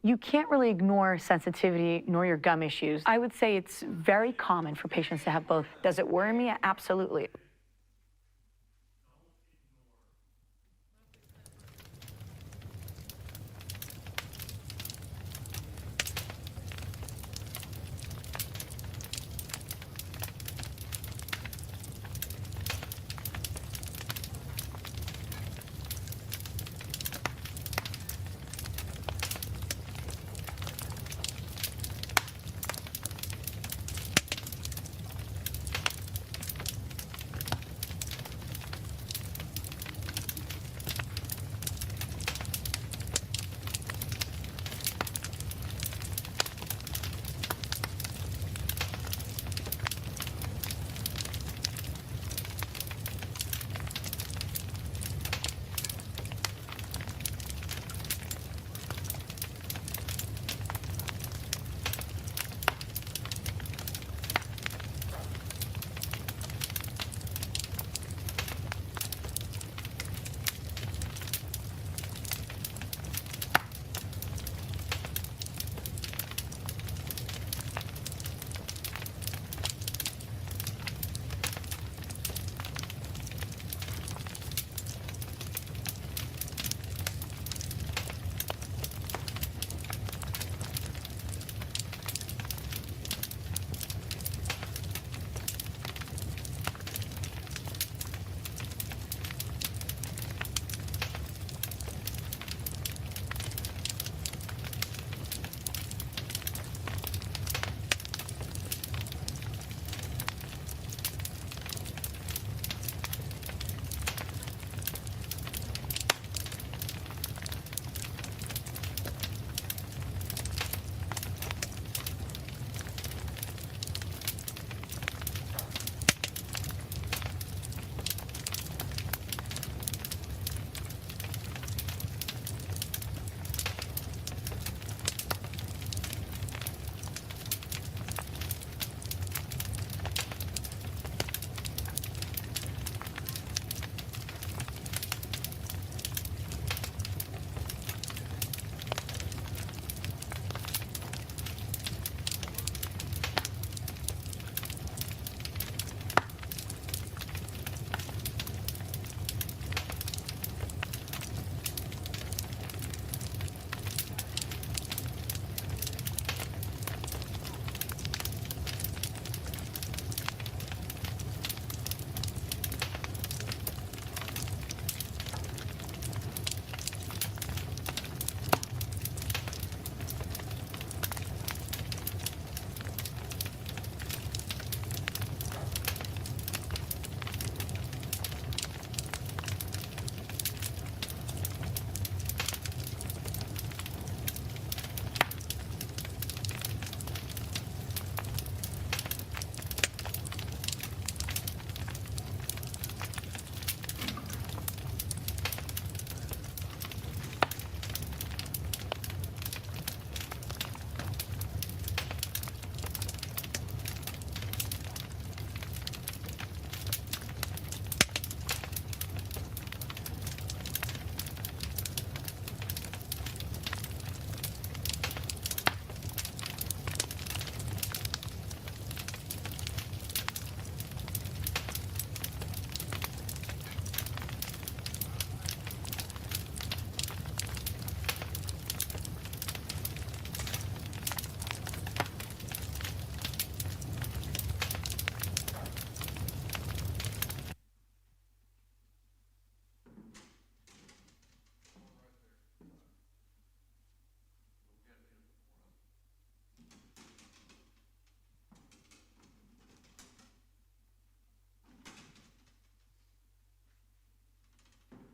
You can't really ignore sensitivity nor your gum issues. I would say it's very common for patients to have both. Does it worry me? Absolutely.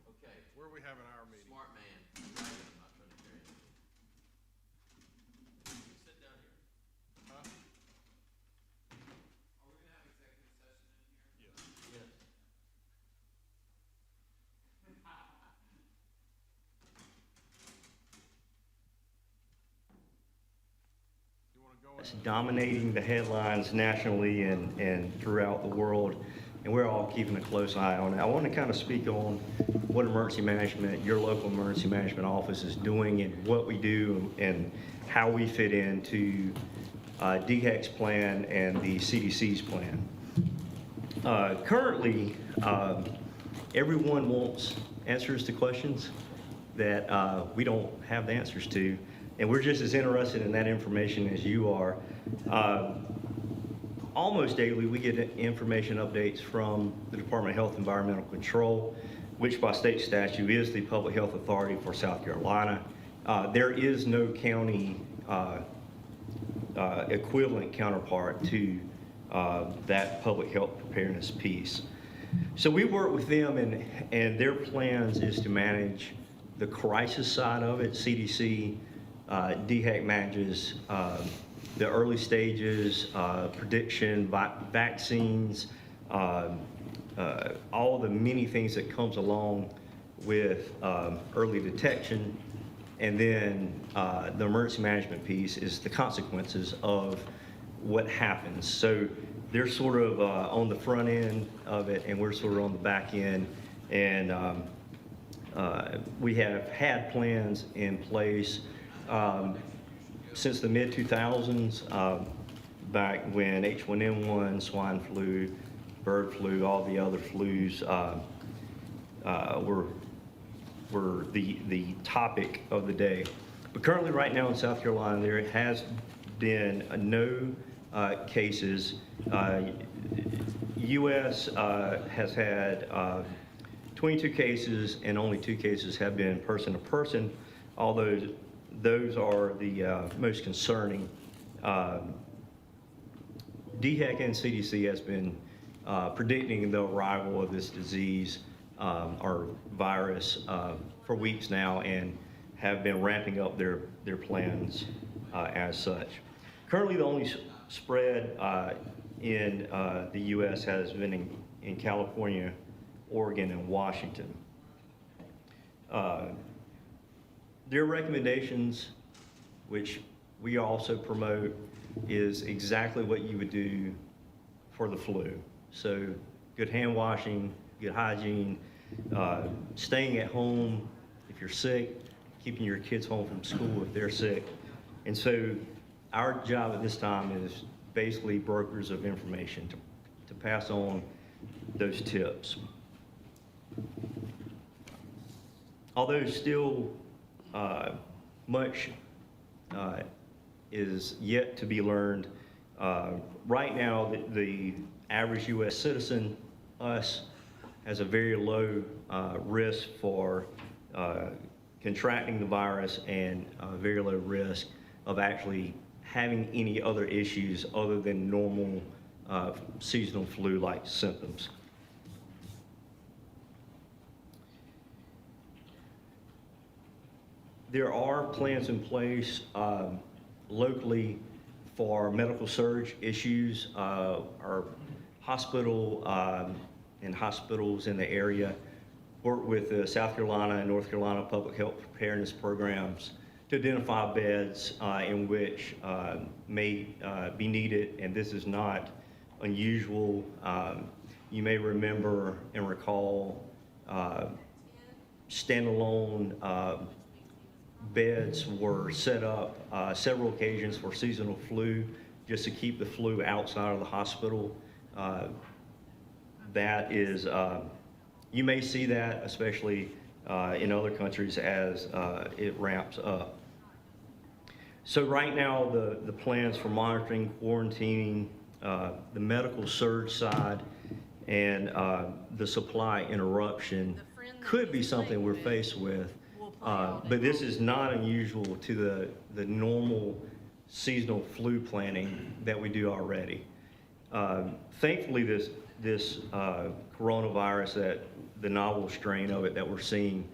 Okay. Where are we having our meeting? Smart man. Right. I'm not trying to carry anything. You sit down here. Huh? Are we gonna have executive session in here? Yes. Yes. You want to go It's in? dominating the headlines nationally and throughout the world. and we're all keeping a close eye on it. I want to kind of speak on what emergency management, your local emergency management office is doing and what we do and how we fit into DHEC's plan and the CDC's plan. Currently, everyone wants answers to questions that we don't have the answers to, and we're just as interested in that information as you are. Almost daily, we get information updates from the Department of Health and Environmental Control, which by state statute is the public health authority for South Carolina. There is no county equivalent counterpart to that public health preparedness piece. So we work with them, and their plans is to manage the crisis side of it. CDC, DHEC manages the early stages, prediction, vaccines, all the many things that comes along with early detection. And then the emergency management piece is the consequences of what happens. So they're sort of on the front end of it, and we're sort of on the back end. And we have had plans in place since the mid-2000s, back when H1N1, swine flu, bird flu, all the other flus were the topic of the day. But currently, right now in South Carolina, there has been no cases. U.S. Has had 22 cases, and only 2 cases have been person to person, although those are the most concerning. DHEC and CDC has been predicting the arrival of this disease or virus for weeks now, and have been ramping up their plans as such. Currently, the only spread in the U.S. has been in California, Oregon, and Washington. Their recommendations, which we also promote, is exactly what you would do for the flu. So good hand washing, good hygiene, staying at home if you're sick, keeping your kids home from school if they're sick. And so our job at this time is basically brokers of information to pass on those tips. Although still much is yet to be learned, right now the average U.S. citizen, us, has a very low risk for contracting the virus, and a very low risk of actually having any other issues other than normal seasonal flu-like symptoms. There are plans in place locally for medical surge issues. Our hospital and hospitals in the area work with the South Carolina and North Carolina public health preparedness programs to identify beds in which may be needed, and this is not unusual. You may remember and recall standalone beds were set up several occasions for seasonal flu, just to keep the flu outside of the hospital. That is, you may see that, especially in other countries, as it ramps up. So right now, the plans for monitoring, quarantining, the medical surge side, and the supply interruption could be something we're faced with. But this is not unusual to the normal seasonal flu planning that we do already. Thankfully, this coronavirus, that the novel strain of it that we're seeing,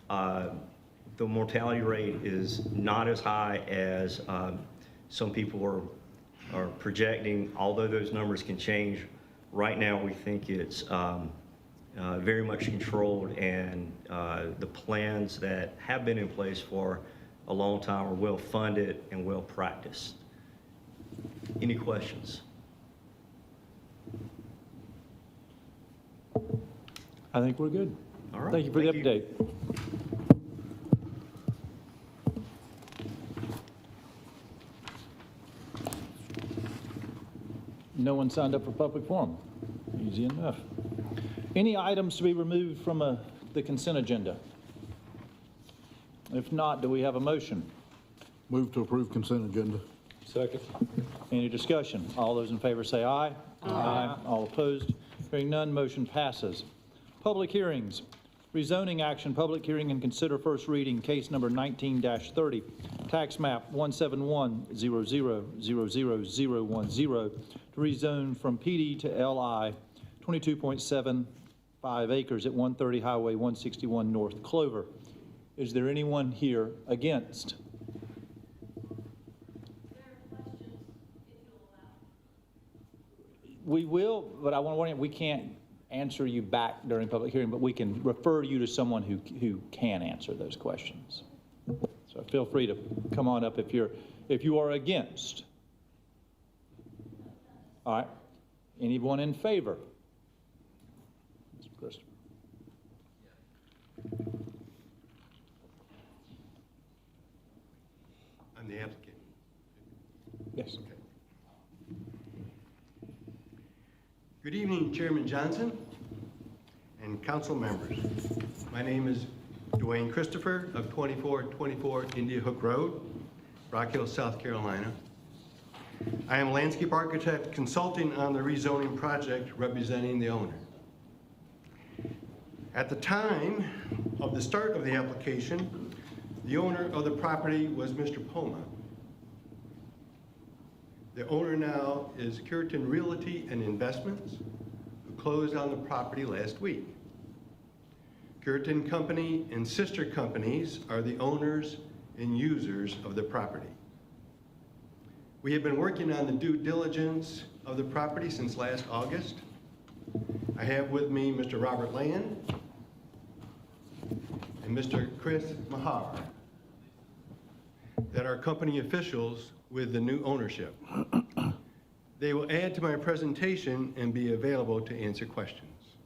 the mortality rate is not as high as some people are projecting, although those numbers can change. Right now, we think it's very much controlled, and the plans that have been in place for a long time are well funded and well practiced. Any questions? I think we're good. All right. Thank you for the Thank update. No one signed up for public forum. Easy enough. Any items to be removed from the consent agenda? If not, do we have a motion? Move to approve consent agenda. Second. Any discussion? All those in favor say aye. Aye. All opposed? Hearing none, motion passes. Public hearings. Rezoning action, public hearing and consider first reading, case number 19-30, tax map 171000010 to rezone from PD to LI, 22.75 acres at 130 Highway 161 North Clover. Is there anyone here against? We will, but I want to warn you, we can't answer you back during public hearing, but we can refer you to someone who can answer those questions. So feel free to come on up if you are against. All right. Anyone in favor? Mr. Christopher. I'm the applicant. Yes. Good evening, Chairman Johnson and council members. My name is Dwayne Christopher of 2424 India Hook Road, Rock Hill, South Carolina. I am landscape architect consulting on the rezoning project representing the owner. At the time of the start of the application, the owner of the property was Mr. Poma. The owner now is Curitan Realty and Investments, who closed on the property last week. Curitan Company and sister companies are the owners and users of the property. We have been working on the due diligence of the property since last August. I have with me Mr. Robert Land and Mr. Chris Mahar, that are company officials with the new ownership. They will add to my presentation and be available to answer questions.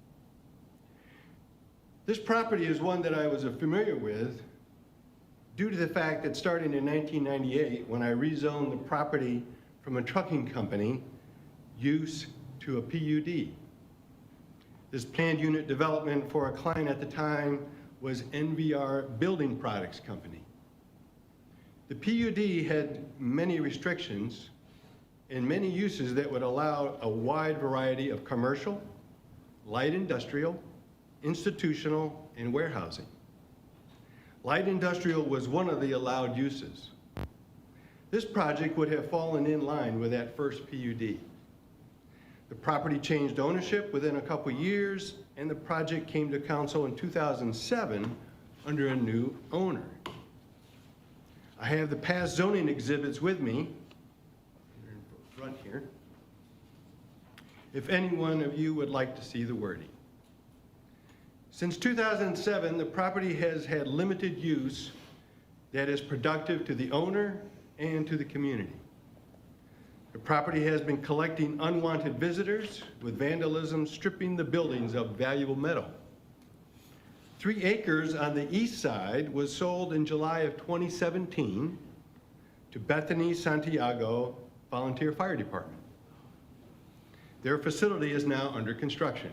This property is one that I was familiar with due to the fact that starting in 1998, when I rezoned the property from a trucking company use to a PUD. This planned unit development for a client at the time was NVR Building Products Company. The PUD had many restrictions and many uses that would allow a wide variety of commercial, light industrial, institutional, and warehousing. Light industrial was one of the allowed uses. This project would have fallen in line with that first PUD. The property changed ownership within a couple years, and the project came to council in 2007 under a new owner. I have the past zoning exhibits with me. They're in front here. If any one of you would like to see the wording. Since 2007, the property has had limited use that is productive to the owner and to the community. The property has been collecting unwanted visitors with vandalism stripping the buildings of valuable metal. 3 acres on the east side was sold in July of 2017 to Bethany Santiago Volunteer Fire Department. Their facility is now under construction.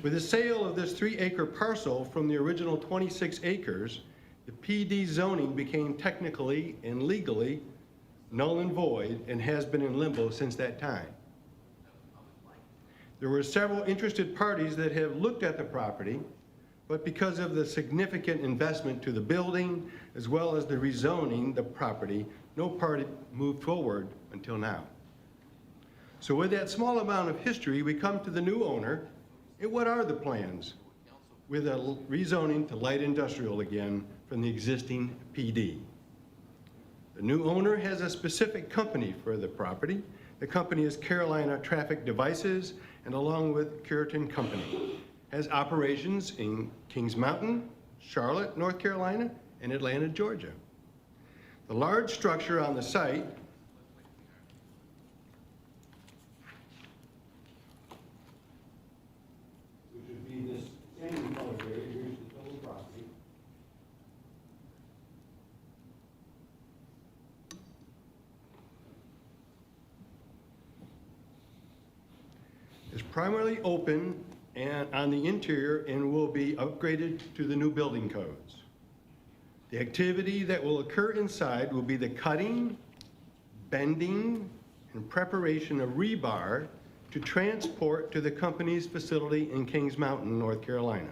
With the sale of this 3-acre parcel from the original 26 acres, the PD zoning became technically and legally null and void and has been in limbo since that time. There were several interested parties that have looked at the property, but because of the significant investment to the building, as well as the rezoning the property, no party moved forward until now. So with that small amount of history, we come to the new owner, and what are the plans with a rezoning to light industrial again from the existing PD? The new owner has a specific company for the property. The company is Carolina Traffic Devices, and along with Curitan Company, has operations in Kings Mountain, Charlotte, North Carolina, and Atlanta, Georgia. The large structure on the site is primarily open and on the interior and will be upgraded to the new building codes. The activity that will occur inside will be the cutting, bending, and preparation of rebar to transport to the company's facility in Kings Mountain, North Carolina.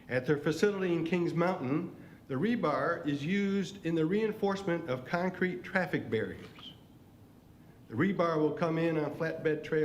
At their facility in Kings Mountain, the rebar is used in the reinforcement of concrete traffic barriers. The rebar will come in on flatbed trailers